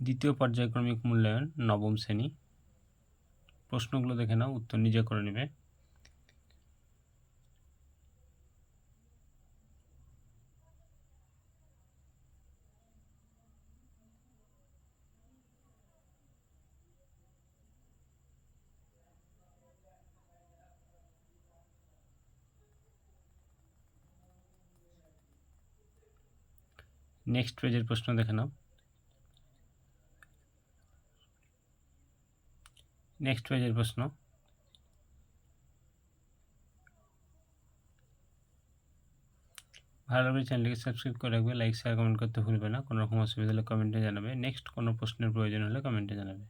দ্বিতীয় পর্যায়ক্রমিক মূল্যায়ন নবম শ্রেণী। প্রশ্নগুলো দেখে নাও, উত্তর নিজে করে নেবে। নেক্সট পেজের প্রশ্ন দেখে নাও। নেক্সট পেজের প্রশ্ন, ভালো লাগলে চ্যানেলটিকে সাবস্ক্রাইব করে রাখবে, লাইক শেয়ার কমেন্ট করতে ভুলবে না। কোনো রকম অসুবিধা হলে কমেন্টে জানাবে। নেক্সট কোনো প্রশ্নের প্রয়োজন হলে কমেন্টে জানাবে।